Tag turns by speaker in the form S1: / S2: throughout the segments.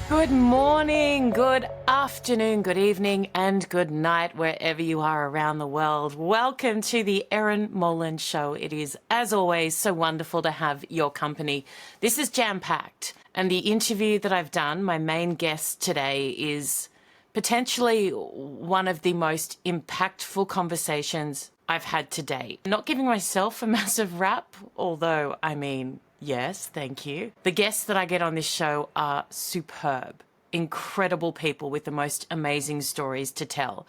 S1: Good morning, good afternoon, good evening, and good night, wherever you are around the world. Welcome to the Erin Molan Show. It is, as always, so wonderful to have your company. This is jam-packed, and the interview that I've done, my main guest today, is potentially one of the most impactful conversations I've had to date. Not giving myself a massive rap, although, I mean, yes, thank you. The guests that I get on this show are superb, incredible people with the most amazing stories to tell.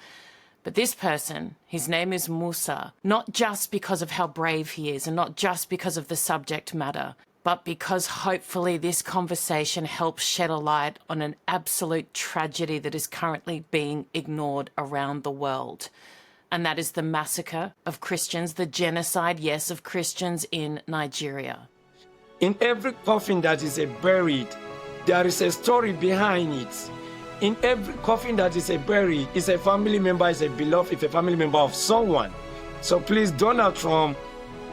S1: But this person, his name is Musa, not just because of how brave he is and not just because of the subject matter, but because hopefully this conversation helps shed a light on an absolute tragedy that is currently being ignored around the world. And that is the massacre of Christians, the genocide, yes, of Christians in Nigeria.
S2: In every coffin that is buried, there is a story behind it. In every coffin that is buried, is a family member, is a beloved, is a family member of someone. So please, Donald Trump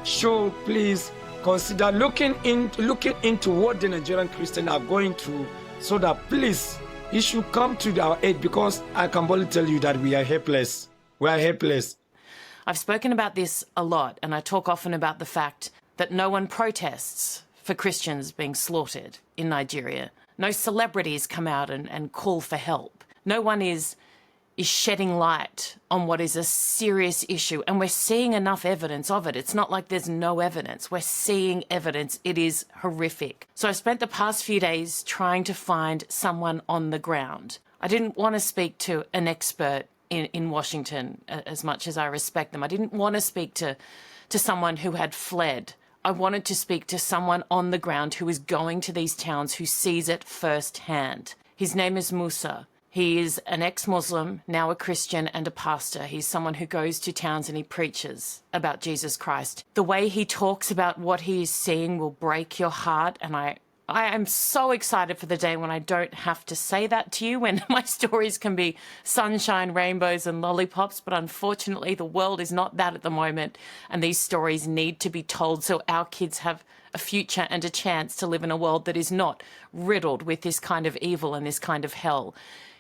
S2: should please consider looking into what the Nigerian Christians are going through, so that please, he should come to our aid, because I can boldly tell you that we are helpless. We are helpless.
S1: I've spoken about this a lot, and I talk often about the fact that no one protests for Christians being slaughtered in Nigeria. No celebrities come out and call for help. No one is shedding light on what is a serious issue, and we're seeing enough evidence of it. It's not like there's no evidence. We're seeing evidence. It is horrific. So I've spent the past few days trying to find someone on the ground. I didn't want to speak to an expert in Washington, as much as I respect them. I didn't want to speak to someone who had fled. I wanted to speak to someone on the ground who is going to these towns, who sees it firsthand. His name is Musa. He is an ex-Muslim, now a Christian and a pastor. He's someone who goes to towns and he preaches about Jesus Christ. The way he talks about what he is seeing will break your heart, and I am so excited for the day when I don't have to say that to you, when my stories can be sunshine, rainbows and lollipops. But unfortunately, the world is not that at the moment, and these stories need to be told so our kids have a future and a chance to live in a world that is not riddled with this kind of evil and this kind of hell.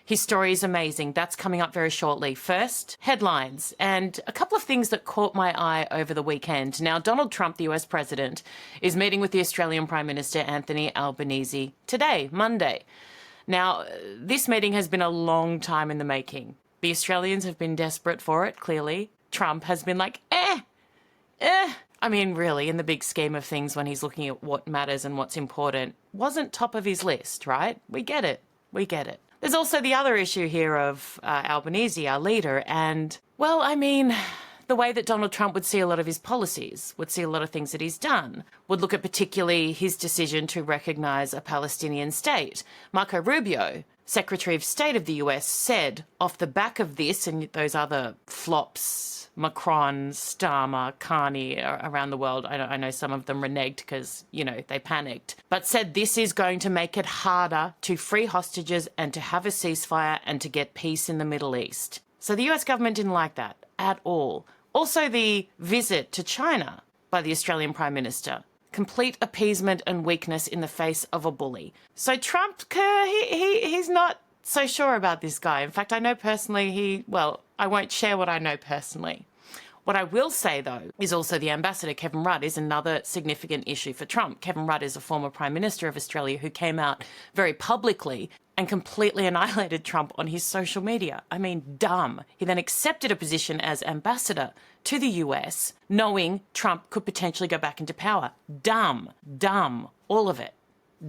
S1: His story is amazing. That's coming up very shortly. First, headlines, and a couple of things that caught my eye over the weekend. Now, Donald Trump, the US president, is meeting with the Australian Prime Minister Anthony Albanese today, Monday. Now, this meeting has been a long time in the making. The Australians have been desperate for it, clearly. Trump has been like, I mean, really, in the big scheme of things, when he's looking at what matters and what's important, wasn't top of his list, right? We get it. We get it. There's also the other issue here of Albanese, our leader, and, well, I mean, the way that Donald Trump would see a lot of his policies, would see a lot of things that he's done, would look at particularly his decision to recognise a Palestinian state. Marco Rubio, Secretary of State of the US, said off the back of this and those other flops, Macron, Starmer, Carney around the world, I know some of them reneged because, they panicked, but said this is going to make it harder to free hostages and to have a ceasefire and to get peace in the Middle East. So the US government didn't like that at all. Also, the visit to China by the Australian Prime Minister. Complete appeasement and weakness in the face of a bully. So Trump, he's not so sure about this guy. In fact, I know personally I won't share what I know personally. What I will say, though, is also the ambassador, Kevin Rudd, is another significant issue for Trump. Kevin Rudd is a former Prime Minister of Australia who came out very publicly and completely annihilated Trump on his social media. I mean, dumb. He then accepted a position as ambassador to the US, knowing Trump could potentially go back into power. Dumb. All of it.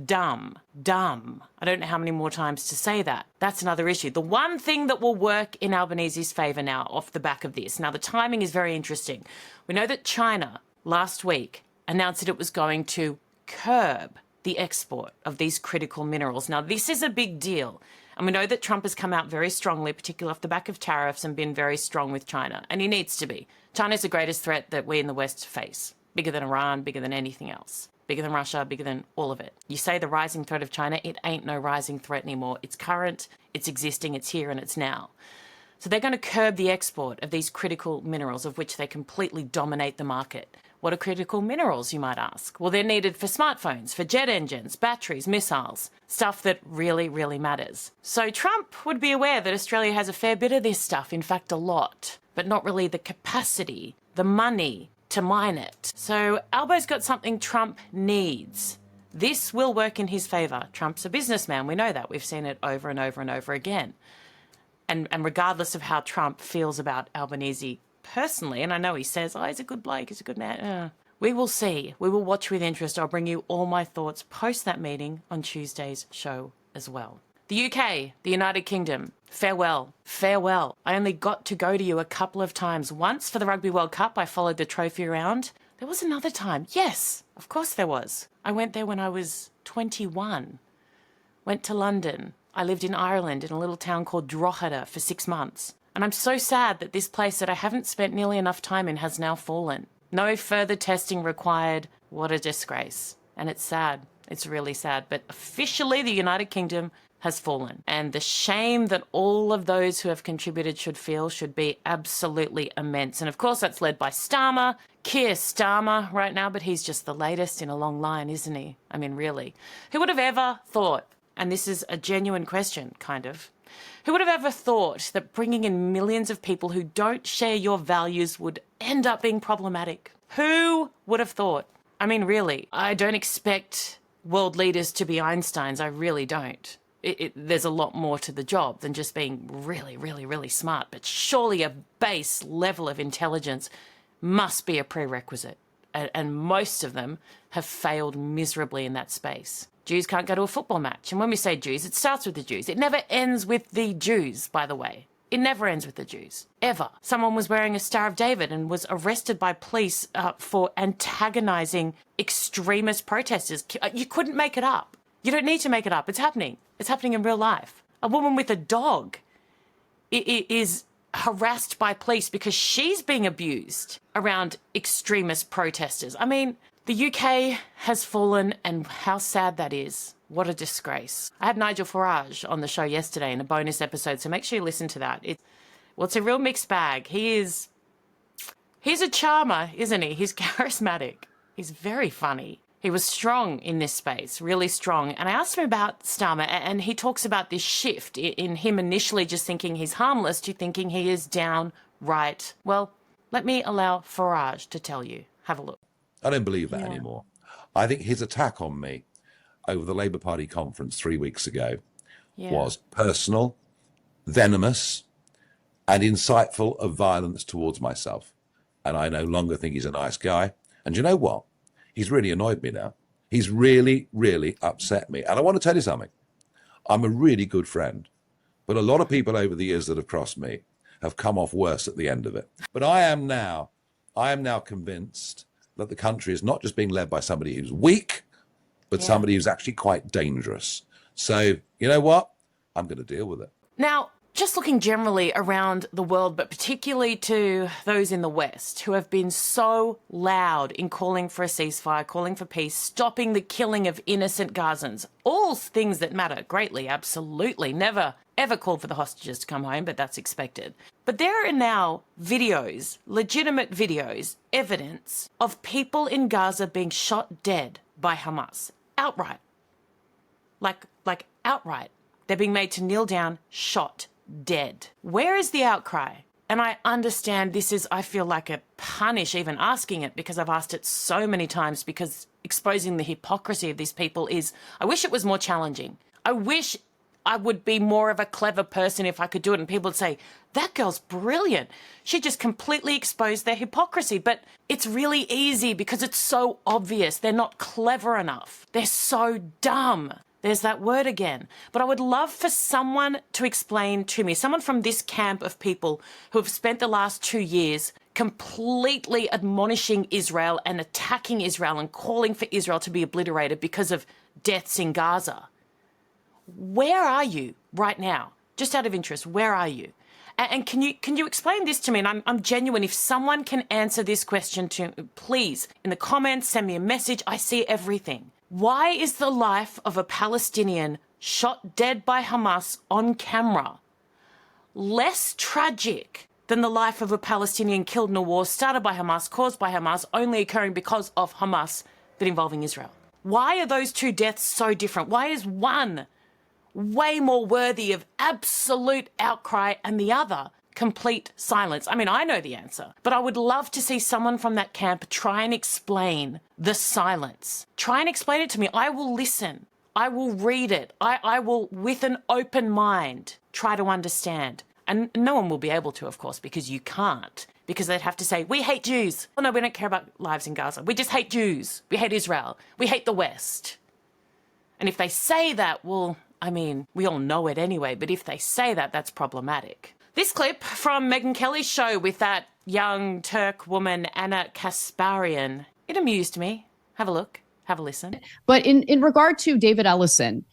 S1: Dumb. I don't know how many more times to say that. That's another issue. The one thing that will work in Albanese's favour now off the back of this. Now, the timing is very interesting. We know that China last week announced that it was going to curb the export of these critical minerals. Now, this is a big deal. And we know that Trump has come out very strongly, particularly off the back of tariffs, and been very strong with China. And he needs to be. China's the greatest threat that we in the West face. Bigger than Iran, bigger than anything else. Bigger than Russia, bigger than all of it. You say the rising threat of China, it ain't no rising threat anymore. It's current, it's existing, it's here, and it's now. So they're going to curb the export of these critical minerals, of which they completely dominate the market. What are critical minerals, you might ask? Well, they're needed for smartphones, for jet engines, batteries, missiles, stuff that really, really matters. So Trump would be aware that Australia has a fair bit of this stuff, in fact, a lot, but not really the capacity, the money to mine it. So Albo's got something Trump needs. This will work in his favour. Trump's a businessman. We know that. We've seen it over and over and over again. And regardless of how Trump feels about Albanese personally, and I know he says, oh, he's a good bloke, he's a good man. We will see. We will watch with interest. I'll bring you all my thoughts post that meeting on Tuesday's show as well. The UK, the United Kingdom, farewell, farewell. I only got to go to you a couple of times. Once for the Rugby World Cup, I followed the trophy around. There was another time. Yes, of course there was. I went there when I was 21. Went to London. I lived in Ireland in a little town called Drogheda for 6 months. And I'm so sad that this place that I haven't spent nearly enough time in has now fallen. No further testing required. What a disgrace. And it's sad. It's really sad. But officially the United Kingdom has fallen. And the shame that all of those who have contributed should feel should be absolutely immense. And of course that's led by Starmer, Keir Starmer right now, but he's just the latest in a long line, isn't he? I mean, really. Who would have ever thought, and this is a genuine question, kind of, who would have ever thought that bringing in millions of people who don't share your values would end up being problematic? Who would have thought? I mean, really, I don't expect world leaders to be Einsteins. I really don't. There's a lot more to the job than just being really, really, really smart. But surely a base level of intelligence must be a prerequisite. And most of them have failed miserably in that space. Jews can't go to a football match. And when we say Jews, it starts with the Jews. It never ends with the Jews, by the way. It never ends with the Jews, ever. Someone was wearing a Star of David and was arrested by police for antagonising extremist protesters. You couldn't make it up. You don't need to make it up. It's happening. It's happening in real life. A woman with a dog is harassed by police because she's being abused around extremist protesters. I mean, the UK has fallen, and how sad that is. What a disgrace. I had Nigel Farage on the show yesterday in a bonus episode, so make sure you listen to that. It's a real mixed bag. He's a charmer, isn't he? He's charismatic. He's very funny. He was strong in this space, really strong. And I asked him about Starmer, and he talks about this shift in him initially just thinking he's harmless to thinking he is downright. Well, let me allow Farage to tell you. Have a look.
S3: I don't believe that anymore. I think his attack on me over the Labour Party conference 3 weeks ago was personal, venomous, and insightful of violence towards myself. And I no longer think he's a nice guy. And you know what? He's really annoyed me now. He's really, really upset me. And I want to tell you something. I'm a really good friend. But a lot of people over the years that have crossed me have come off worse at the end of it. But I am now convinced that the country is not just being led by somebody who's weak, but somebody who's actually quite dangerous. So, you know what? I'm going to deal with it.
S1: Now, just looking generally around the world, but particularly to those in the West who have been so loud in calling for a ceasefire, calling for peace, stopping the killing of innocent Gazans, all things that matter greatly, absolutely. Never, ever called for the hostages to come home, but that's expected. But there are now videos, legitimate videos, evidence of people in Gaza being shot dead by Hamas. Outright. Like outright. They're being made to kneel down, shot dead. Where is the outcry? And I understand this is, I feel like a punish even asking it, because I've asked it so many times, because exposing the hypocrisy of these people is, I wish it was more challenging. I wish I would be more of a clever person if I could do it, and people would say, that girl's brilliant. She just completely exposed their hypocrisy. But it's really easy because it's so obvious. They're not clever enough. They're so dumb. There's that word again. But I would love for someone to explain to me, someone from this camp of people who have spent the last 2 years completely admonishing Israel and attacking Israel and calling for Israel to be obliterated because of deaths in Gaza. Where are you right now? Just out of interest, where are you? And can you explain this to me? And I'm genuine. If someone can answer this question to me, please, in the comments, send me a message. I see everything. Why is the life of a Palestinian shot dead by Hamas on camera less tragic than the life of a Palestinian killed in a war started by Hamas, caused by Hamas, only occurring because of Hamas, but involving Israel? Why are those two deaths so different? Why is one way more worthy of absolute outcry and the other complete silence? I mean, I know the answer, but I would love to see someone from that camp try and explain the silence. Try and explain it to me. I will listen. I will read it. I will, with an open mind, try to understand. And no one will be able to, of course, because you can't. Because they'd have to say, we hate Jews. Oh, no, we don't care about lives in Gaza. We just hate Jews. We hate Israel. We hate the West. And if they say that, well, I mean, we all know it anyway, but if they say that, that's problematic. This clip from Megyn Kelly's show with that young Turk woman, Ana Kasparian, it amused me. Have a look. Have a listen.
S4: But in regard to David Ellison,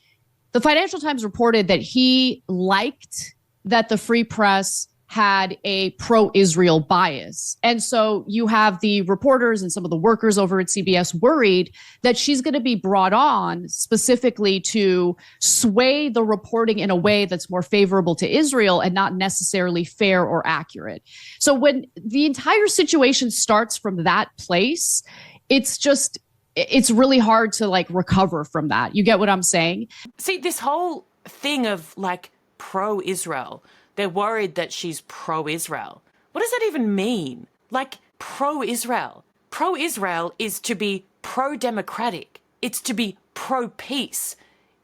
S4: the Financial Times reported that he liked that the Free Press had a pro-Israel bias. And so you have the reporters and some of the workers over at CBS worried that she's going to be brought on specifically to sway the reporting in a way that's more favorable to Israel and not necessarily fair or accurate. So when the entire situation starts from that place, it's really hard to like recover from that. You get what I'm saying?
S1: See, this whole thing of like pro-Israel, they're worried that she's pro-Israel. What does that even mean? Like pro-Israel. Pro-Israel is to be pro-democratic. It's to be pro-peace.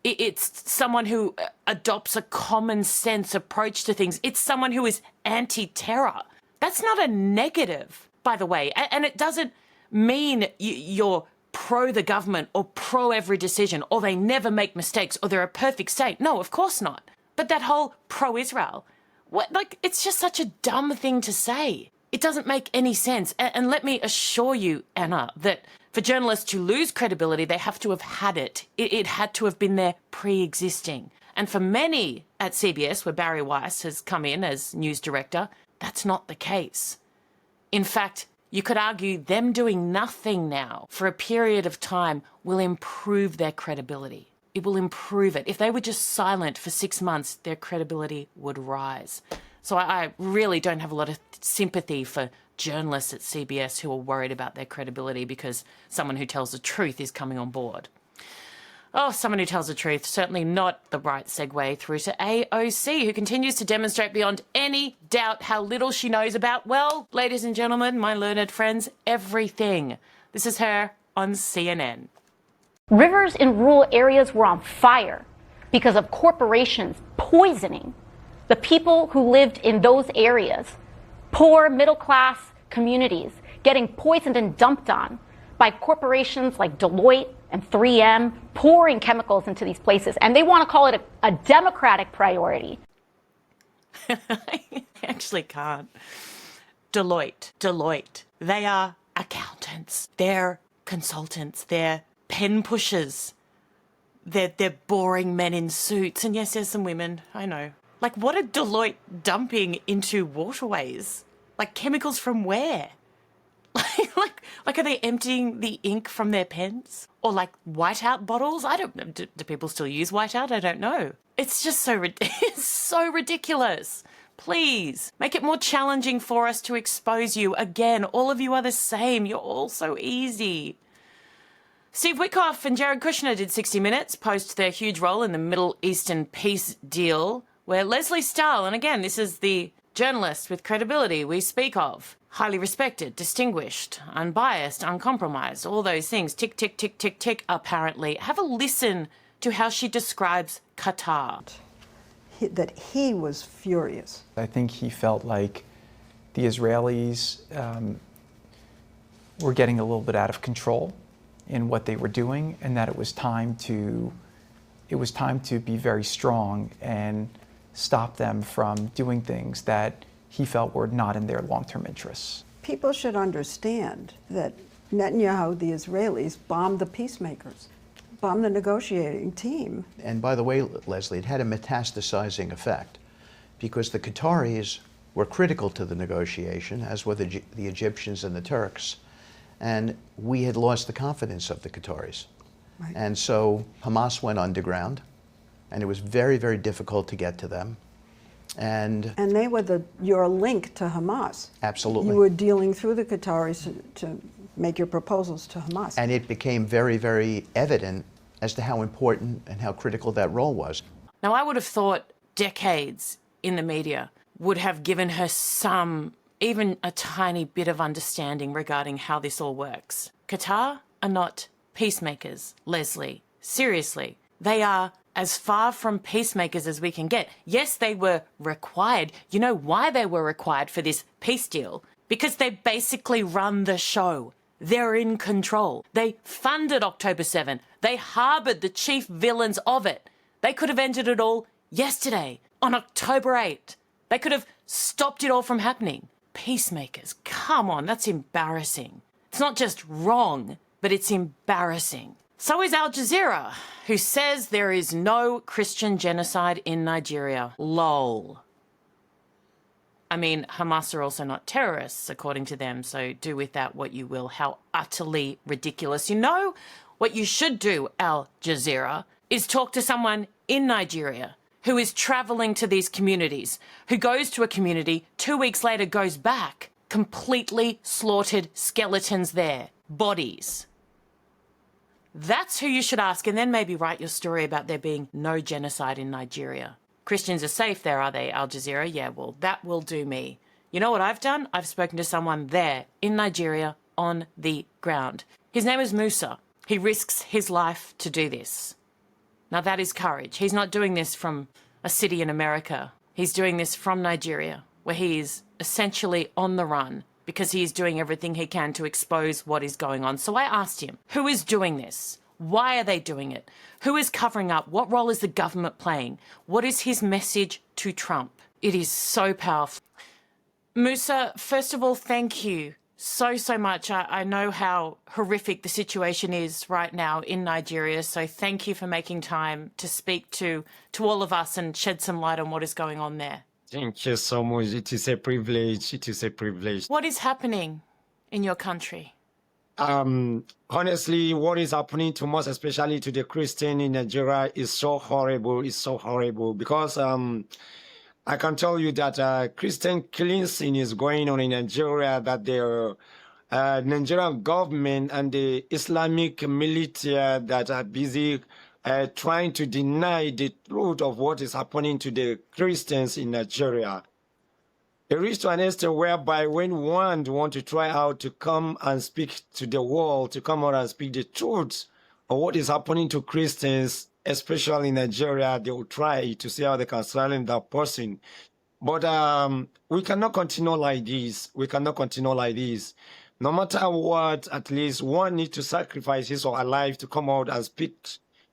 S1: It's someone who adopts a common sense approach to things. It's someone who is anti-terror. That's not a negative, by the way. And it doesn't mean you're pro the government or pro every decision or they never make mistakes or they're a perfect state. No, of course not. But that whole pro-Israel, it's just such a dumb thing to say. It doesn't make any sense. And let me assure you, Anna, that for journalists to lose credibility, they have to have had it. It had to have been there pre-existing. And for many at CBS, where Bari Weiss has come in as news director, that's not the case. In fact, you could argue them doing nothing now for a period of time will improve their credibility. It will improve it. If they were just silent for 6 months, their credibility would rise. So I really don't have a lot of sympathy for journalists at CBS who are worried about their credibility because someone who tells the truth is coming on board. Oh, someone who tells the truth, certainly not the right segue through to AOC, who continues to demonstrate beyond any doubt how little she knows about, well, ladies and gentlemen, my learned friends, everything. This is her on CNN.
S5: Rivers in rural areas were on fire because of corporations poisoning the people who lived in those areas. Poor middle-class communities getting poisoned and dumped on by corporations like Deloitte and 3M, pouring chemicals into these places. And they want to call it a democratic priority.
S1: I actually can't. Deloitte. They are accountants. They're consultants. They're pen pushers. They're boring men in suits. And yes, there's some women. I know. Like, what are Deloitte dumping into waterways? Like, chemicals from where? Like, are they emptying the ink from their pens? Or like whiteout bottles? I don't know. Do people still use whiteout? I don't know. It's just it's so ridiculous. Please make it more challenging for us to expose you. Again, all of you are the same. You're all so easy. Steve Witkoff and Jared Kushner did 60 Minutes post their huge role in the Middle Eastern peace deal, where Lesley Stahl, and again, this is the journalist with credibility we speak of, highly respected, distinguished, unbiased, uncompromised, all those things, tick, tick, tick, tick, tick, apparently. Have a listen to how she describes Qatar.
S6: That he was furious.
S7: I think he felt like the Israelis were getting a little bit out of control in what they were doing, and that it was time to be very strong and stop them from doing things that he felt were not in their long-term interests.
S6: People should understand that Netanyahu, the Israelis, bombed the peacemakers, bombed the negotiating team.
S8: And by the way, Lesley, it had a metastasizing effect because the Qataris were critical to the negotiation, as were the Egyptians and the Turks. And we had lost the confidence of the Qataris. Right. And so Hamas went underground, and it was very, very difficult to get to them. And
S6: they were your link to Hamas.
S8: Absolutely.
S6: You were dealing through the Qataris to make your proposals to Hamas.
S8: And it became very, very evident as to how important and how critical that role was.
S1: Now, I would have thought decades in the media would have given her some, even a tiny bit of understanding regarding how this all works. Qatar are not peacemakers, Lesley. Seriously, they are as far from peacemakers as we can get. Yes, they were required. You know why they were required for this peace deal? Because they basically run the show. They're in control. They funded October 7. They harboured the chief villains of it. They could have ended it all yesterday, on October 8. They could have stopped it all from happening. Peacemakers, come on, that's embarrassing. It's not just wrong, but it's embarrassing. So is Al Jazeera, who says there is no Christian genocide in Nigeria. Lol. I mean, Hamas are also not terrorists, according to them, so do with that what you will. How utterly ridiculous. You know what you should do, Al Jazeera, is talk to someone in Nigeria who is travelling to these communities, who goes to a community, 2 weeks later goes back, completely slaughtered skeletons there, bodies. That's who you should ask, and then maybe write your story about there being no genocide in Nigeria. Christians are safe there, are they, Al Jazeera? Yeah, well, that will do me. You know what I've done? I've spoken to someone there in Nigeria on the ground. His name is Musa. He risks his life to do this. Now, that is courage. He's not doing this from a city in America. He's doing this from Nigeria, where he is essentially on the run because he is doing everything he can to expose what is going on. So I asked him, who is doing this? Why are they doing it? Who is covering up? What role is the government playing? What is his message to Trump? It is so powerful. Musa, first of all, thank you so much. I know how horrific the situation is right now in Nigeria, so thank you for making time to speak to all of us and shed some light on what is going on there.
S2: Thank you so much. It is a privilege. It is a privilege.
S1: What is happening in your country?
S2: Honestly, what is happening to us, especially to the Christian in Nigeria, is so horrible. It's so horrible because I can tell you that Christian cleansing is going on in Nigeria, that the Nigerian government and the Islamic militia that are busy trying to deny the truth of what is happening to the Christians in Nigeria. It reached to an extent whereby when one want to try out to come and speak to the world, to come out and speak the truth of what is happening to Christians, especially in Nigeria, they will try to see how they can silence that person. But we cannot continue like this. We cannot continue like this. No matter what, at least one needs to sacrifice his or her life to come out and speak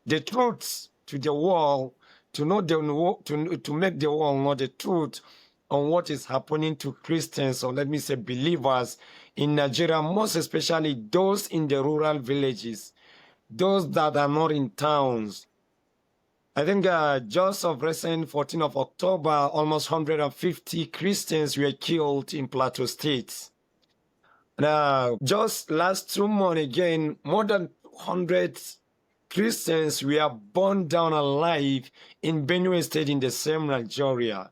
S2: the truth to the world, to know to make the world know the truth on what is happening to Christians, or let me say believers in Nigeria, most especially those in the rural villages, those that are not in towns. I think just of recent 14th of October, almost 150 Christians were killed in Plateau State. Now, just last 2 months again, more than 100 Christians were burned down alive in Benue State in the same Nigeria.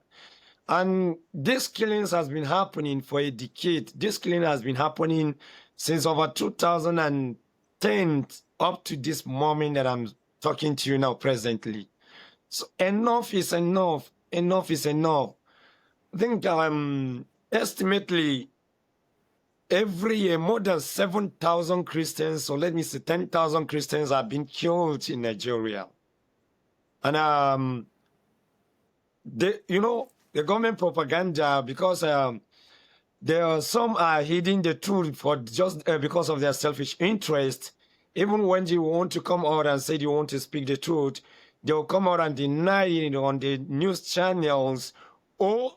S2: And this killings has been happening for a decade. This killing has been happening since over 2010 up to this moment that I'm talking to you now presently. So enough is enough. Enough is enough. I think estimately every year more than 7,000 Christians, or let me say 10,000 Christians have been killed in Nigeria. And the government propaganda, because there are some are hiding the truth for just because of their selfish interest. Even when you want to come out and say you want to speak the truth, they will come out and deny it on the news channels, or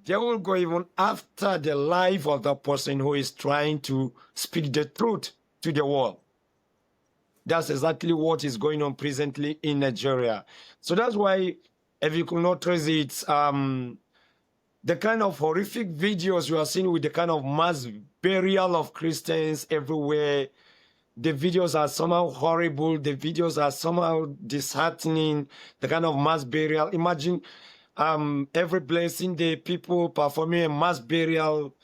S2: they will go even after the life of the person who is trying to speak the truth to the world. That's exactly what is going on presently in Nigeria. So that's why, if you could not trace it, the kind of horrific videos you are seeing with the kind of mass burial of Christians everywhere, the videos are somehow horrible, the videos are somehow disheartening, the kind of mass burial. Imagine every blessing day, people performing a mass burial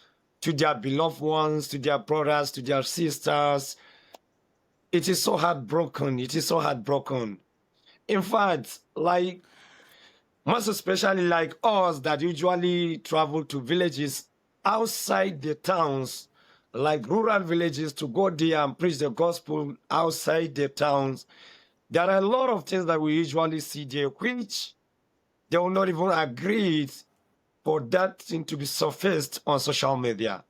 S2: to their beloved ones, to their brothers, to their sisters. It is so heartbroken. It is so heartbroken. In fact, like, most especially like us that usually travel to villages outside the towns, like rural villages, to go there and preach the gospel outside the towns. There are a lot of things that we usually see there, which they will not even agree for that thing to be surfaced on social media.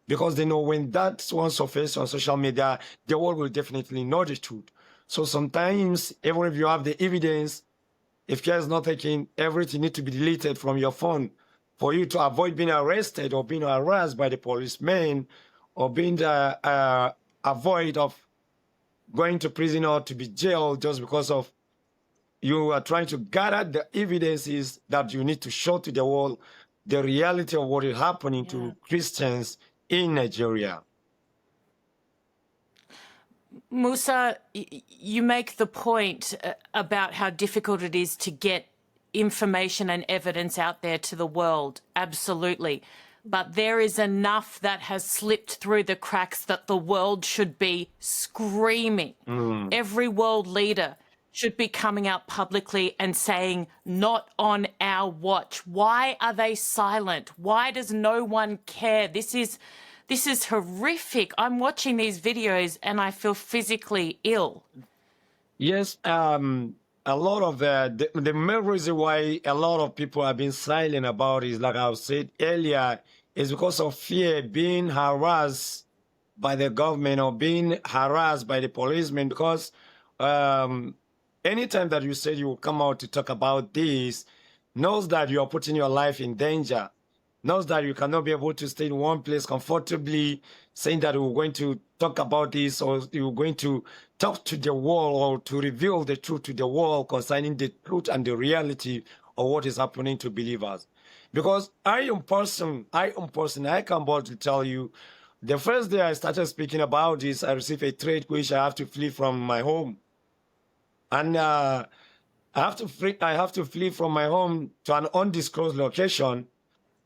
S2: Because they know when that one surfaces on social media, the world will definitely know the truth. So sometimes, even if you have the evidence, if care is not taken, everything needs to be deleted from your phone for you to avoid being arrested or being harassed by the policemen or being avoid of going to prison or to be jailed just because of you are trying to gather the evidences that you need to show to the world the reality of what is happening to Christians in Nigeria.
S1: Musa, you make the point about how difficult it is to get information and evidence out there to the world. Absolutely. But there is enough that has slipped through the cracks that the world should be screaming. Every world leader should be coming out publicly and saying, not on our watch. Why are they silent? Why does no one care? This is horrific. I'm watching these videos and I feel physically ill.
S2: Yes, a lot of the main reason why a lot of people have been silent about it is, like I said earlier, is because of fear, being harassed by the government or being harassed by the policemen. Because anytime that you say you will come out to talk about this, knows that you are putting your life in danger, knows that you cannot be able to stay in one place comfortably, saying that we're going to talk about this or you're going to talk to the world or to reveal the truth to the world concerning the truth and the reality of what is happening to believers. Because I can boldly tell you, the first day I started speaking about this, I received a threat which I have to flee from my home. And I have to flee from my home to an undisclosed location.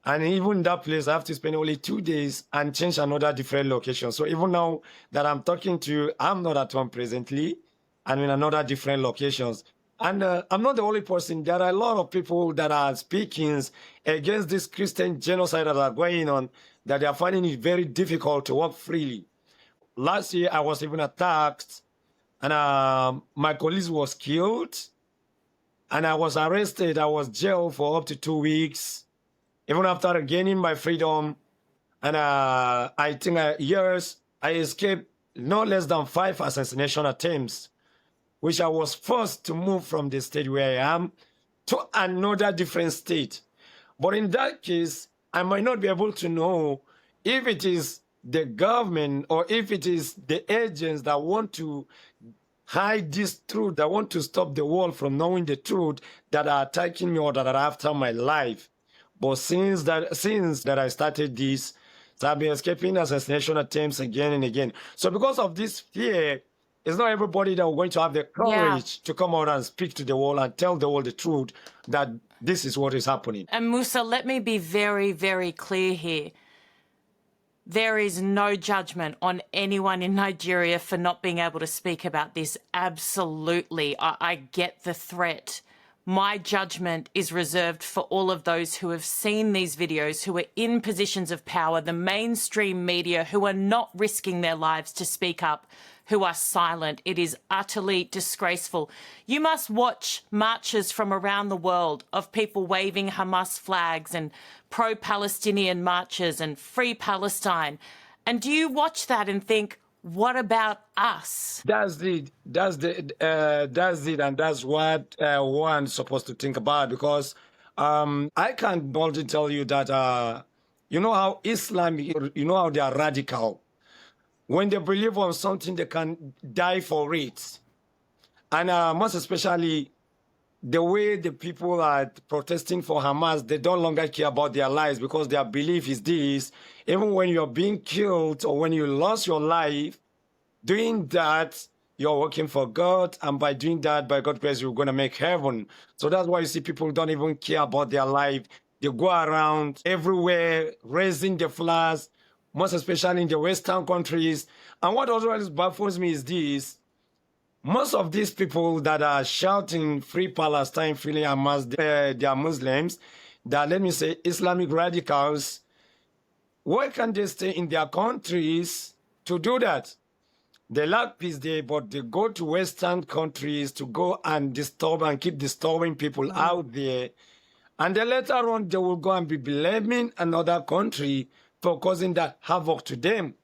S2: And even in that place, I have to spend only 2 days and change another different location. So even now that I'm talking to you, I'm not at home presently. I'm in another different locations. And I'm not the only person. There are a lot of people that are speaking against this Christian genocide that are going on, that they are finding it very difficult to walk freely. Last year, I was even attacked, and my colleague was killed, and I was arrested. I was jailed for up to 2 weeks. Even after regaining my freedom, and I think years, I escaped no less than 5 assassination attempts, which I was forced to move from the state where I am to another different state. But in that case, I might not be able to know if it is the government or if it is the agents that want to hide this truth, that want to stop the world from knowing the truth, that are attacking me or that are after my life. But since that I started this, so I've been escaping assassination attempts again and again. So because of this fear, it's not everybody that are going to have the courage to come out and speak to the world and tell the world the truth that this is what is happening.
S1: And Musa, let me be very, very clear here. There is no judgment on anyone in Nigeria for not being able to speak about this. Absolutely. I get the threat. My judgment is reserved for all of those who have seen these videos, who are in positions of power, the mainstream media, who are not risking their lives to speak up, who are silent. It is utterly disgraceful. You must watch marches from around the world of people waving Hamas flags and pro-Palestinian marches and free Palestine. And do you watch that and think, what about us?
S2: That's it, and that's what one's supposed to think about. Because I can boldly tell you that you know how Islam, you know how they are radical. When they believe on something, they can die for it. And most especially, the way the people are protesting for Hamas, they don't longer care about their lives because their belief is this. Even when you're being killed or when you lost your life, doing that, you're working for God, and by doing that, by God's grace, you're going to make heaven. So that's why you see people don't even care about their life. They go around everywhere, raising the flags, most especially in the Western countries. And what always baffles me is this. Most of these people that are shouting free Palestine, free Hamas, they are Muslims, that, let me say, Islamic radicals. Why can't they stay in their countries to do that? They lack peace there, but they go to Western countries to go and disturb and keep disturbing people out there. And then later on, they will go and be blaming another country for causing that havoc to them.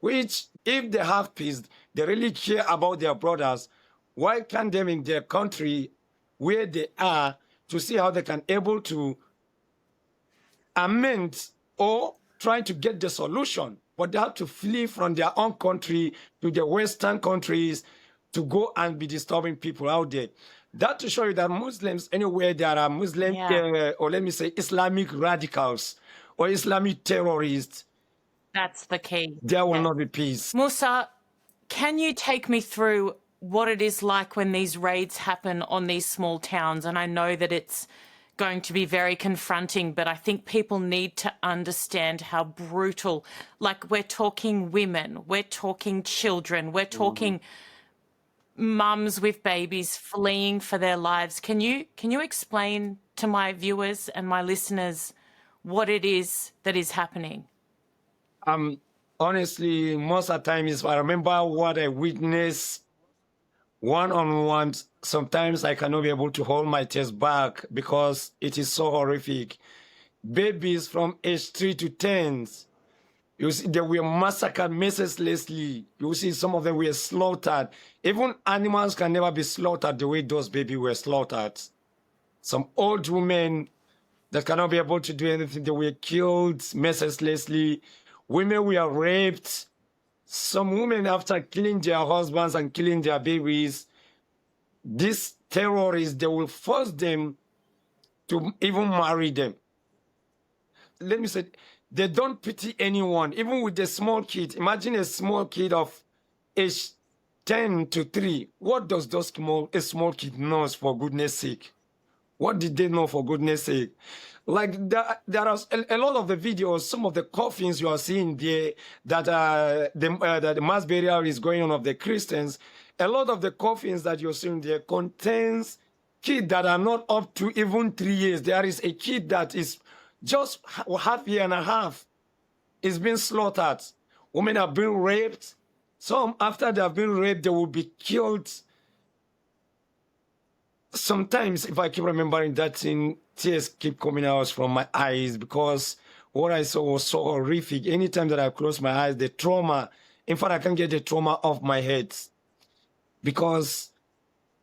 S2: Which, if they have peace, they really care about their brothers. Why can't they in their country where they are to see how they can able to amend or try to get the solution? But they have to flee from their own country to the Western countries to go and be disturbing people out there. That to show you that Muslims, anywhere there are Muslim, or let me say Islamic radicals or Islamic terrorists,
S1: that's the key.
S2: There will not be peace.
S1: Musa, can you take me through what it is like when these raids happen on these small towns? And I know that it's going to be very confronting, but I think people need to understand how brutal, like we're talking women, we're talking children, we're talking mums with babies fleeing for their lives. Can you explain to my viewers and my listeners what it is that is happening?
S2: Honestly, most of the time, if I remember what I witnessed one-on-one, sometimes I cannot be able to hold my chest back because it is so horrific. Babies from age 3 to 10, you see, they were massacred mercilessly. You see, some of them were slaughtered. Even animals can never be slaughtered the way those babies were slaughtered. Some old women that cannot be able to do anything, they were killed mercilessly. Women were raped. Some women, after killing their husbands and killing their babies, these terrorists, they will force them to even marry them. Let me say, they don't pity anyone, even with a small kid. Imagine a small kid of age 10 to 3. What does a small kid know, for goodness sake? What did they know, for goodness sake? Like, there are a lot of the videos, some of the coffins you are seeing there, that the mass burial is going on of the Christians. A lot of the coffins that you're seeing there contains kids that are not up to even 3 years. There is a kid that is just half year and a half is being slaughtered. Women are being raped. Some, after they have been raped, they will be killed. Sometimes, if I keep remembering that thing, tears keep coming out from my eyes because what I saw was so horrific. Anytime that I close my eyes, the trauma, in fact, I can't get the trauma off my head because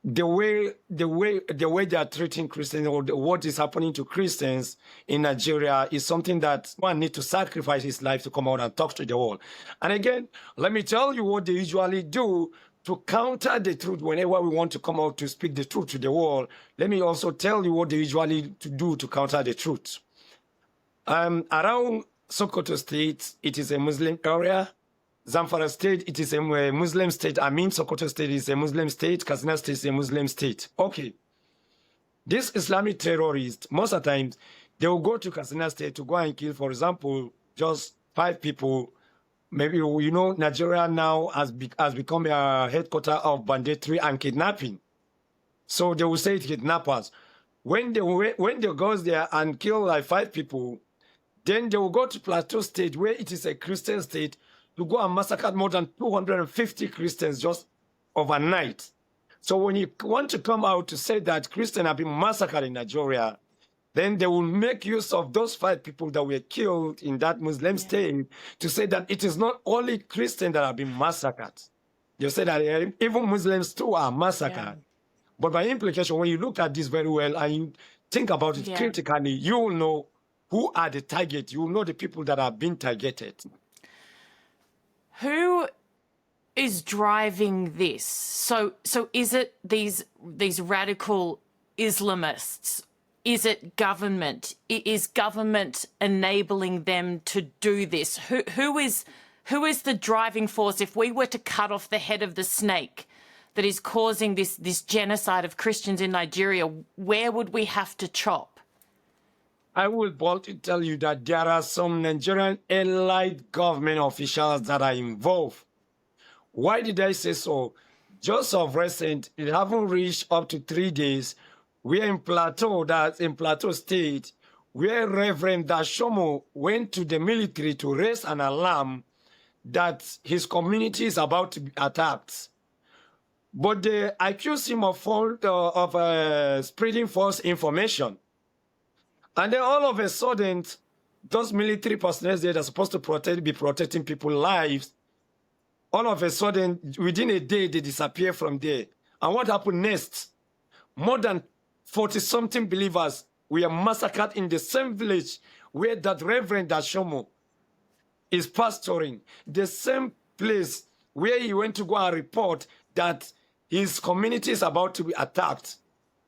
S2: the way they are treating Christians, or what is happening to Christians in Nigeria, is something that one needs to sacrifice his life to come out and talk to the world. And again, let me tell you what they usually do to counter the truth whenever we want to come out to speak the truth to the world. Let me also tell you what they usually do to counter the truth. Around Sokoto State, it is a Muslim area. Zamfara State, it is a Muslim state. I mean, Sokoto State is a Muslim state. Katsina State is a Muslim state. Okay. These Islamic terrorists, most of the times, they will go to Katsina State to go and kill, for example, just 5 people. Maybe, you know, Nigeria now has become a headquarter of banditry and kidnapping. So they will say it's kidnappers. When they go there and kill like 5 people, then they will go to Plateau State, where it is a Christian state, to go and massacre more than 250 Christians just overnight. So when you want to come out to say that Christians have been massacred in Nigeria, then they will make use of those 5 people that were killed in that Muslim state to say that it is not only Christians that have been massacred. You say that even Muslims too are massacred. Yeah. But by implication, when you look at this very well and you think about it critically, you will know who are the targets. You will know the people that are being targeted.
S1: Who is driving this? So is it these radical Islamists? Is it government? Is government enabling them to do this? Who is the driving force? If we were to cut off the head of the snake, that is causing this genocide of Christians in Nigeria, where would we have to chop?
S2: I would want to tell you that there are some Nigerian allied government officials that are involved. Why did I say so? Just of recent, it haven't reached up to 3 days. We're in Plateau State, where Reverend Dashomo went to the military to raise an alarm that his community is about to be attacked. But they accuse him of spreading false information. And then all of a sudden, those military personnel that are supposed to be protecting people's lives, all of a sudden, within a day, they disappear from there. And what happened next? More than 40-something believers were massacred in the same village where that Reverend Dashomo is pastoring, the same place where he went to go and report that his community is about to be attacked.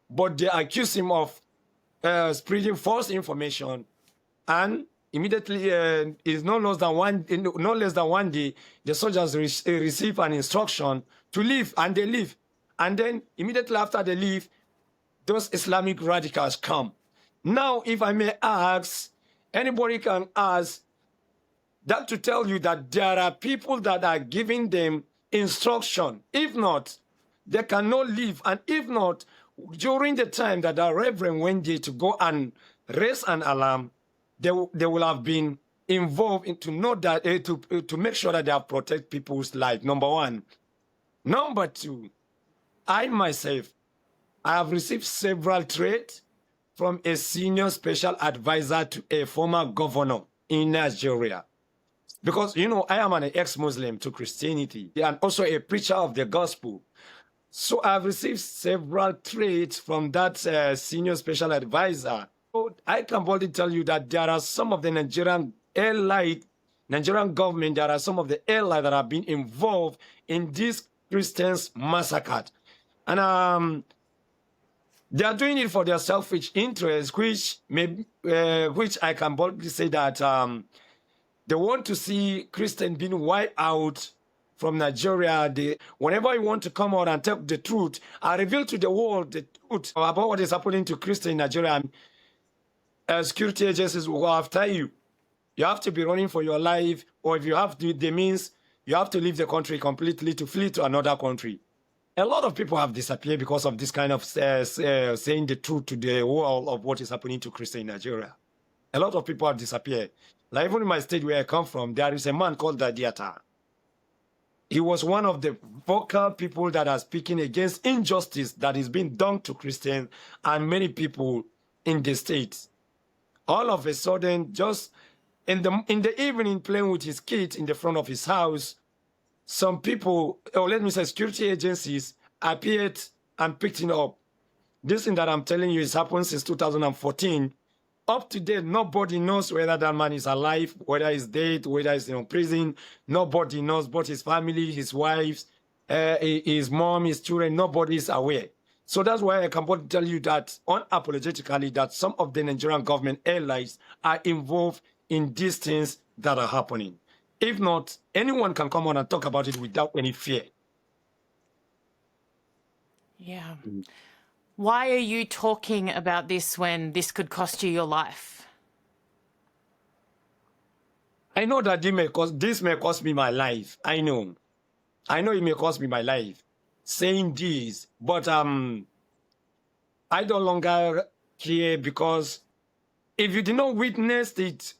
S2: But they accuse him of spreading false information, and immediately is no less than one day, the soldiers receive an instruction to leave, and they leave. And then immediately after they leave, those Islamic radicals come. Now, if I may ask, anybody can ask that to tell you that there are people that are giving them instruction. If not, they cannot leave. And if not, during the time that the Reverend went there to go and raise an alarm, they will have been involved in to know that to make sure that they have protect people's life. Number one. Number two, I myself, I have received several threats from a senior special advisor to a former governor in Nigeria. Because, you know, I am an ex-Muslim to Christianity and also a preacher of the gospel. So I've received several threats from that senior special advisor. So I can boldly tell you that there are some of the Nigerian government, there are some of the allies that have been involved in this Christians massacre. And they are doing it for their selfish interests, which I can boldly say that they want to see Christians being wiped out from Nigeria. Whenever you want to come out and tell the truth, I reveal to the world the truth about what is happening to Christians in Nigeria. Security agencies will go after you. You have to be running for your life, or if you have the means, you have to leave the country completely to flee to another country. A lot of people have disappeared because of this kind of saying the truth to the world of what is happening to Christians in Nigeria. A lot of people have disappeared. Like even in my state where I come from, there is a man called Dadiata. He was one of the vocal people that are speaking against injustice that is being done to Christians and many people in the States. All of a sudden, just in the evening, playing with his kids in the front of his house, some people, or let me say security agencies, appeared and picked him up. This thing that I'm telling you has happened since 2014. Up to date, nobody knows whether that man is alive, whether he's dead, whether he's in prison. Nobody knows, but his family, his wives, his mom, his children, nobody is aware. So that's why I can tell you that unapologetically that some of the Nigerian government allies are involved in these things that are happening. If not, anyone can come on and talk about it without any fear.
S1: Yeah. Why are you talking about this when this could cost you your life?
S2: I know that this may cost me my life. I know it may cost me my life saying this, but I no longer care, because if you did not witness it,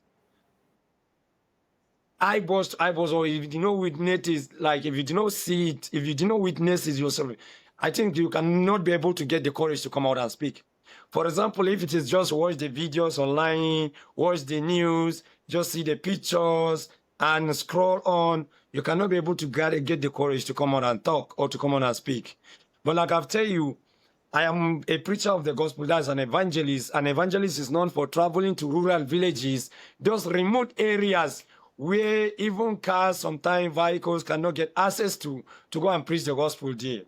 S2: or if you did not witness it, like if you did not see it, if you did not witness it yourself, I think you cannot be able to get the courage to come out and speak. For example, if it is just watch the videos online, watch the news, just see the pictures and scroll on, you cannot be able to get the courage to come out and talk or to come out and speak. But like I've tell you, I am a preacher of the gospel, that's an evangelist. An evangelist is known for traveling to rural villages, those remote areas where even cars, sometimes vehicles cannot get access to go and preach the gospel there.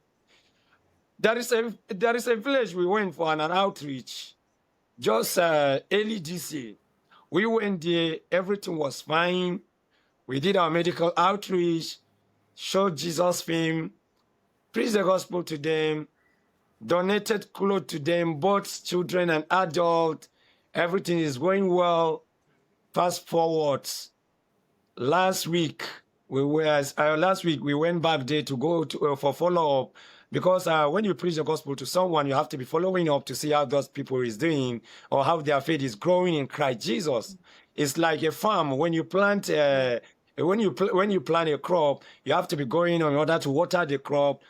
S2: There is a village we went for an outreach, just early this year. We went there, everything was fine. We did our medical outreach, showed Jesus' film, preached the gospel to them, donated clothes to them, both children and adults. Everything is going well. Fast forwards. Last week we went back there to go to, for follow up, because when you preach the gospel to someone, you have to be following up to see how those people is doing or how their faith is growing in Christ Jesus. It's like a farm. When you plant when you plant a crop, you have to be going in order to water the crop,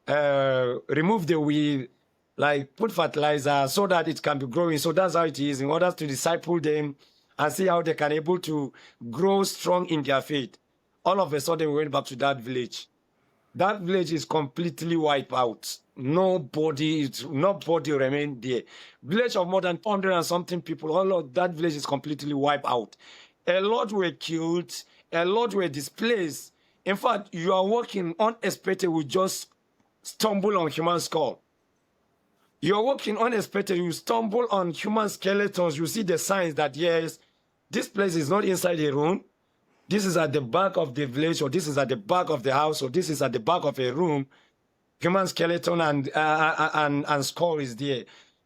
S2: remove the weed, like put fertilizer so that it can be growing. So that's how it is, in order to disciple them and see how they can able to grow strong in their faith. All of a sudden, we went back to that village. That village is completely wiped out. Nobody remained there. Village of more than 400 and something people, all of that village is completely wiped out. A lot were killed, a lot were displaced. In fact, you are walking unexpected, we just stumble on human skull. You are walking unexpected, you stumble on human skeletons, you see the signs that yes, this place is not inside a room. This is at the back of the village, or this is at the back of the house, or this is at the back of a room. Human skeleton and skull is there.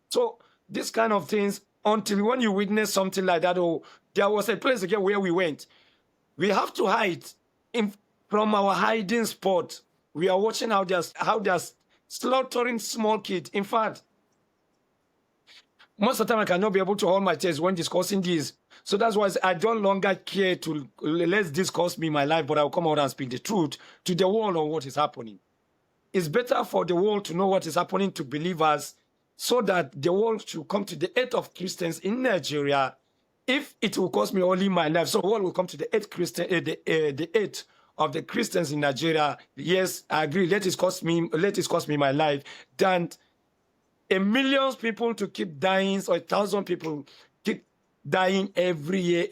S2: So this kind of things, until when you witness something like that, or there was a place again where we went, we have to hide from our hiding spot. We are watching how they're slaughtering small kids. In fact, most of the time I cannot be able to hold my chest when discussing this. So that's why I don't longer care to let's discuss me, my life, but I'll come out and speak the truth to the world on what is happening. It's better for the world to know what is happening to believers, so that the world should come to the aid of Christians in Nigeria. If it will cost me only my life, so the world will come to the aid of the Christians in Nigeria. Yes, I agree. Let it cost me my life, than a million people to keep dying, or 1,000 people keep dying every year,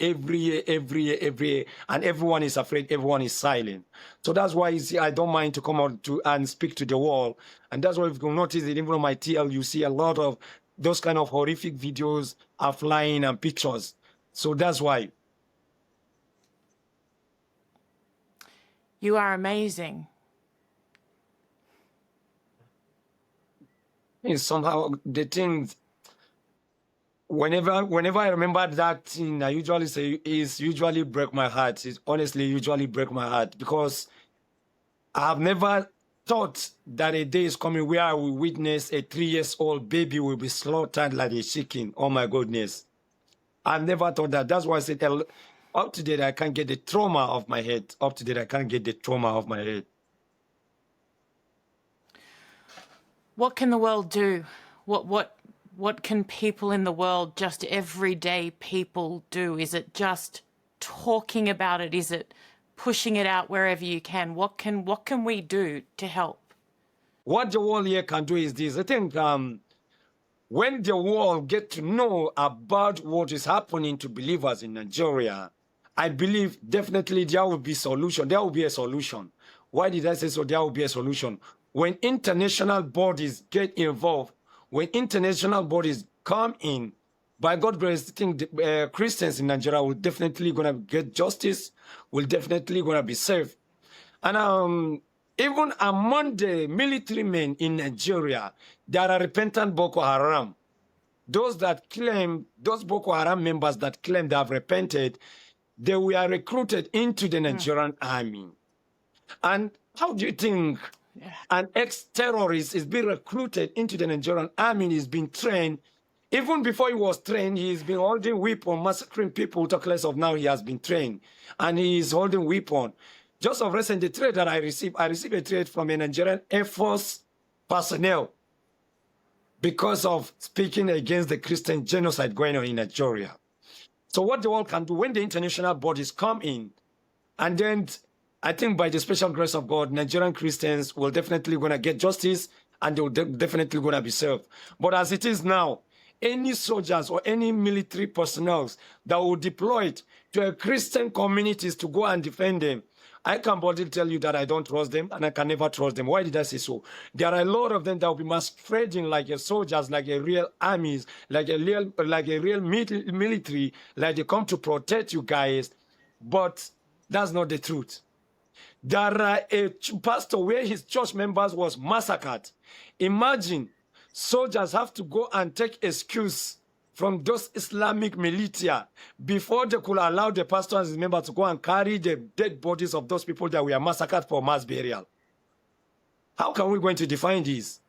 S2: and everyone is afraid, everyone is silent. So that's why you see, I don't mind to come out and speak to the world. And that's why if you notice that even on my TL, you see a lot of those kind of horrific videos are flying and pictures. So that's why.
S1: You are amazing.
S2: And somehow the things, whenever I remember that thing, I usually say is usually break my heart. It honestly usually break my heart, because I have never thought that a day is coming where I will witness a 3-year-old baby will be slaughtered like a chicken. Oh my goodness. I never thought that. That's why I said up to date I can't get the trauma off my head. Up to date I can't get the trauma off my head.
S1: What can the world do? What can people in the world, just everyday people, do? Is it just talking about it? Is it pushing it out wherever you can? What can we do to help?
S2: What the world here can do is this. I think when the world get to know about what is happening to believers in Nigeria, I believe definitely there will be solution. There will be a solution. Why did I say so? There will be a solution. When international bodies get involved, when international bodies come in, by God's grace, I think the, Christians in Nigeria will definitely going to get justice, will definitely going to be safe. And even among the military men in Nigeria, there are repentant Boko Haram. Those Boko Haram members that claim they have repented, they were recruited into the Nigerian army. And how do you think an ex-terrorist is being recruited into the Nigerian army, is being trained? Even before he was trained, he's been holding weapon, massacring people, talk less of now he has been trained. And he is holding weapon. Just of recent, the threat that I received a threat from a Nigerian Air Force personnel because of speaking against the Christian genocide going on in Nigeria. So what the world can do when the international bodies come in, and then I think by the special grace of God, Nigerian Christians will definitely going to get justice, and they will definitely going to be served. But as it is now, any soldiers or any military personnel that will deploy it to a Christian communities to go and defend them, I can boldly tell you that I don't trust them, and I can never trust them. Why did I say so? There are a lot of them that will be masquerading like a soldiers, like a real armies, like a real military, like they come to protect you guys. But that's not the truth. There a pastor where his church members was massacred. Imagine soldiers have to go and take excuse from those Islamic militia before they could allow the pastor and his members to go and carry the dead bodies of those people that were massacred for mass burial. How can we going to define this?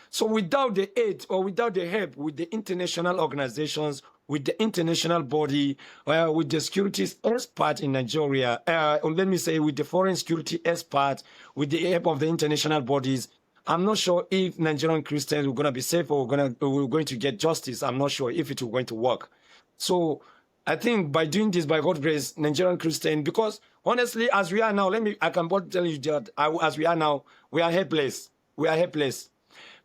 S2: So without the aid or without the help with the international organizations, with the international body, with the security expert in Nigeria, let me say with the foreign security expert, with the help of the international bodies, I'm not sure if Nigerian Christians are going to be safe or we're going to get justice. I'm not sure if it will going to work. So I think by doing this, by God's grace, Nigerian Christian, because honestly, as we are now, I can both tell you that as we are now, we are helpless. We are helpless.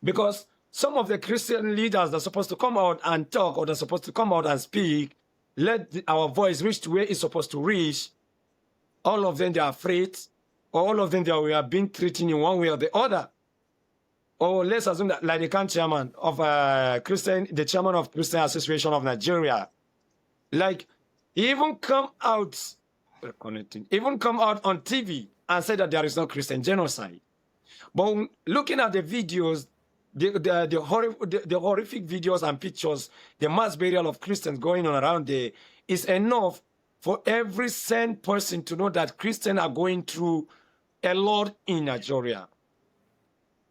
S2: Because some of the Christian leaders that are supposed to come out and talk or they're supposed to come out and speak, let our voice reach to where it's supposed to reach. All of them, they are afraid. Or all of them, we are being treated in one way or the other. Or let's assume that, like the current chairman of the chairman of Christian Association of Nigeria, like he even come out on TV and said that there is no Christian genocide. But looking at the videos, the horrific videos and pictures, the mass burial of Christians going on around there is enough for every sane person to know that Christians are going through a lot in Nigeria.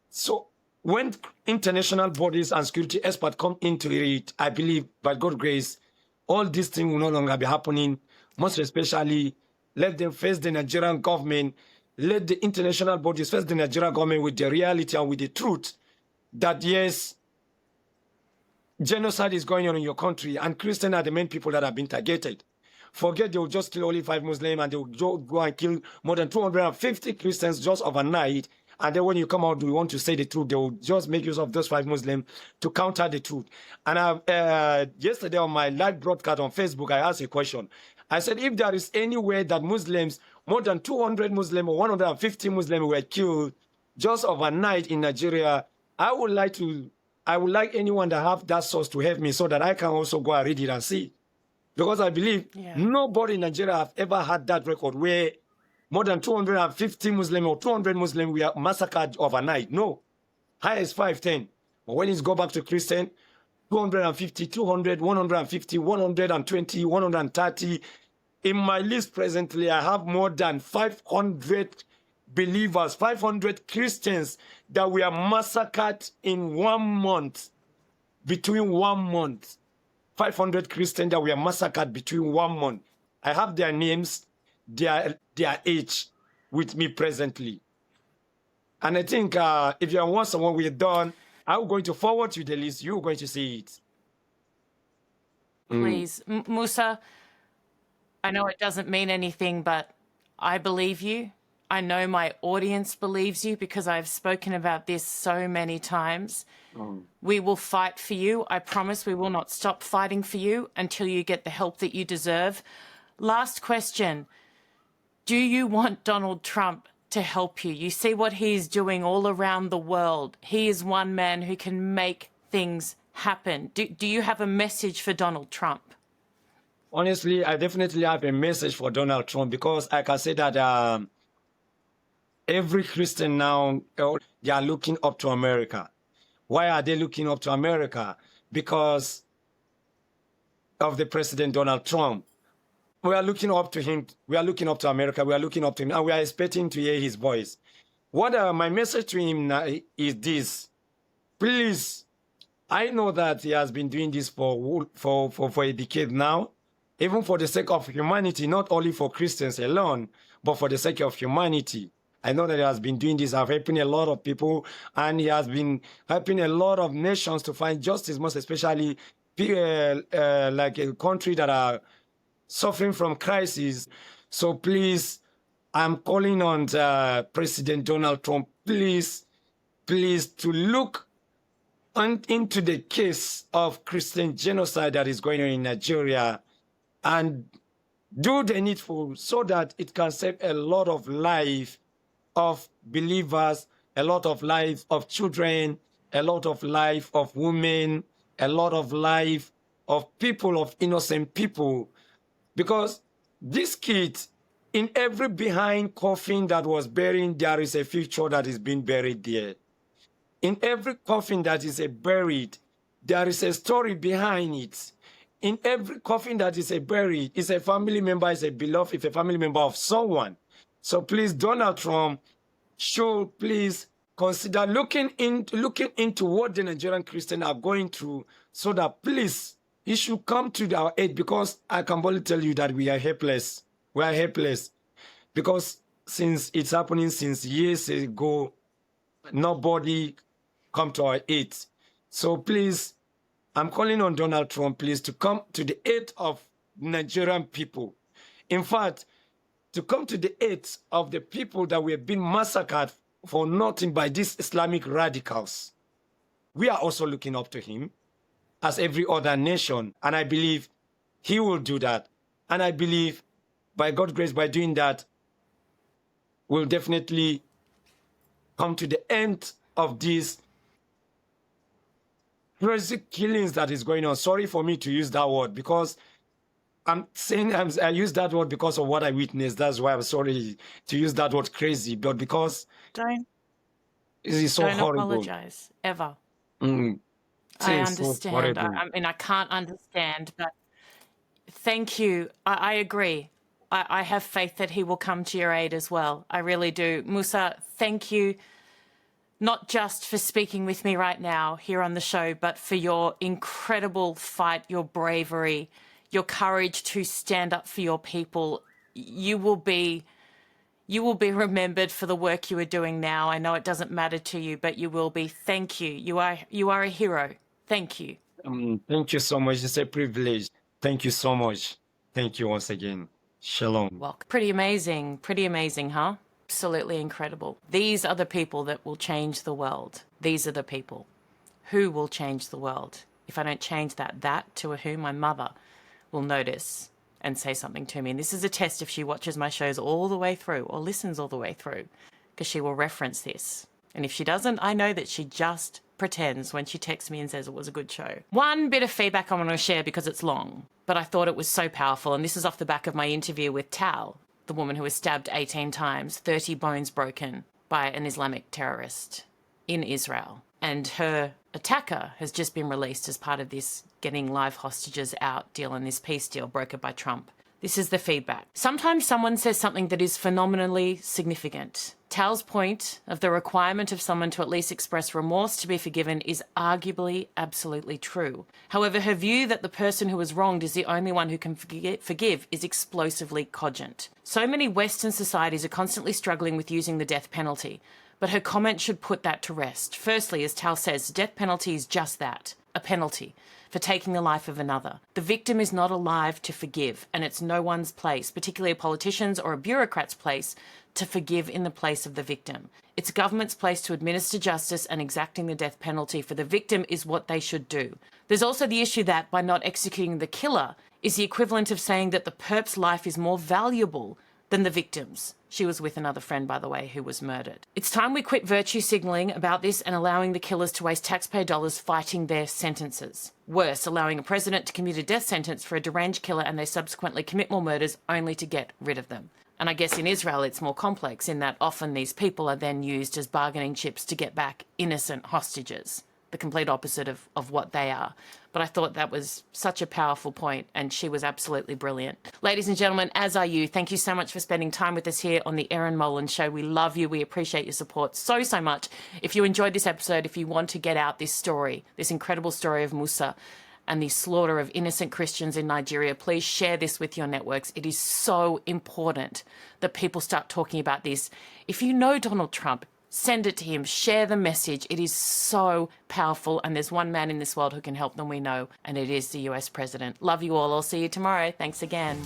S2: So when international bodies and security experts come into it, I believe, by God's grace, all these things will no longer be happening. Most especially, let them face the Nigerian government, let the international bodies face the Nigerian government with the reality and with the truth that, yes, genocide is going on in your country and Christians are the main people that have been targeted. Forget they will just kill only 5 Muslims and they will go and kill more than 250 Christians just overnight. And then when you come out, we want to say the truth, they will just make use of those 5 Muslims to counter the truth. And yesterday on my live broadcast on Facebook, I asked a question. I said, if there is any way that Muslims, more than 200 Muslims or 150 Muslims were killed just overnight in Nigeria, I would like anyone that have that source to help me so that I can also go and read it and see. Because I believe nobody in Nigeria have ever had that record where more than 250 Muslims or 200 Muslims were massacred overnight. No. Highest 510. But when it's go back to Christian, 250, 200, 150, 120, 130. In my list presently, I have more than 500 believers, 500 Christians that were massacred in 1 month, between 1 month. 500 Christians that were massacred between 1 month. I have their names, their age with me presently. And I think if you want someone we're done, I'm going to forward you the list. You're going to see it.
S1: Please. Musa, I know it doesn't mean anything, but I believe you. I know my audience believes you because I've spoken about this so many times. We will fight for you. I promise we will not stop fighting for you until you get the help that you deserve. Last question. Do you want Donald Trump to help you? You see what he's doing all around the world. He is one man who can make things happen. Do you have a message for Donald Trump?
S2: Honestly, I definitely have a message for Donald Trump because I can say that every Christian now, they are looking up to America. Why are they looking up to America? Because of the President Donald Trump. We are looking up to him. We are looking up to America. We are looking up to him, and we are expecting to hear his voice. What my message to him now is this. Please, I know that he has been doing this for a decade now, even for the sake of humanity, not only for Christians alone, but for the sake of humanity. I know that he has been doing this, helping a lot of people, and he has been helping a lot of nations to find justice, most especially like a country that are suffering from crisis. So please, I'm calling on President Donald Trump, please to look into the case of Christian genocide that is going on in Nigeria and do the needful so that it can save a lot of life of believers, a lot of life of children, a lot of life of women, a lot of life of people, of innocent people. Because these kids, In every behind coffin that was buried, there is a future that is being buried there. In every coffin that is buried, there is a story behind it. In every coffin that is buried, is a family member, is a beloved, is a family member of someone. So please, Donald Trump should please consider looking into what the Nigerian Christians are going through, so that please, he should come to our aid, because I can only tell you that we are helpless. We are helpless. Because since it's happening since years ago, nobody come to our aid. So please, I'm calling on Donald Trump, please, to come to the aid of Nigerian people. In fact, to come to the aid of the people that were being massacred for nothing by these Islamic radicals. We are also looking up to him, as every other nation, and I believe he will do that. And I believe, by God's grace, by doing that, we'll definitely come to the end of these crazy killings that is going on. Sorry for me to use that word, because I'm saying I use that word because of what I witnessed. That's why I'm sorry to use that word crazy, but because
S1: Don't
S2: horrible.
S1: apologize ever.
S2: Mm.
S1: I
S2: It's so
S1: understand.
S2: horrible.
S1: I mean, I can't understand, but thank you. I agree. I have faith that he will come to your aid as well. I really do. Musa, thank you, not just for speaking with me right now here on the show, but for your incredible fight, your bravery, your courage to stand up for your people. You will be remembered for the work you are doing now. I know it doesn't matter to you, but you will be. Thank you. You are a hero. Thank you.
S2: Thank you so much. It's a privilege. Thank you so much. Thank you once again. Shalom.
S1: Well, pretty amazing, huh? Absolutely incredible. These are the people that will change the world. These are the people who will change the world. If I don't change that to a who, my mother will notice and say something to me. And this is a test if she watches my shows all the way through or listens all the way through, because she will reference this. And if she doesn't, I know that she just pretends when she texts me and says it was a good show. One bit of feedback I want to share, because it's long, but I thought it was so powerful. And this is off the back of my interview with Tal, the woman who was stabbed 18 times, 30 bones broken by an Islamic terrorist in Israel. And her attacker has just been released as part of this getting live hostages out deal and this peace deal brokered by Trump. This is the feedback. Sometimes someone says something that is phenomenally significant. Tal's point of the requirement of someone to at least express remorse to be forgiven is arguably absolutely true. However, her view that the person who was wronged is the only one who can forgive is explosively cogent. So many Western societies are constantly struggling with using the death penalty, but her comment should put that to rest. Firstly, as Tal says, the death penalty is just that, a penalty for taking the life of another. The victim is not alive to forgive, and it's no one's place, particularly a politician's or a bureaucrat's place, to forgive in the place of the victim. It's government's place to administer justice, and exacting the death penalty for the victim is what they should do. There's also the issue that by not executing the killer is the equivalent of saying that the perp's life is more valuable than the victim's. She was with another friend, by the way, who was murdered. It's time we quit virtue signalling about this and allowing the killers to waste taxpayer dollars fighting their sentences. Worse, allowing a president to commute a death sentence for a deranged killer and they subsequently commit more murders only to get rid of them. And I guess in Israel it's more complex in that often these people are then used as bargaining chips to get back innocent hostages, the complete opposite of what they are. But I thought that was such a powerful point, and she was absolutely brilliant. Ladies and gentlemen, as are you, thank you so much for spending time with us here on the Erin Molan Show. We love you. We appreciate your support so much. If you enjoyed this episode, if you want to get out this story, this incredible story of Musa and the slaughter of innocent Christians in Nigeria, please share this with your networks. It is so important that people start talking about this. If you know Donald Trump, send it to him, share the message. It is so powerful, and there's one man in this world who can help them, we know, and it is the US president. Love you all. I'll see you tomorrow. Thanks again.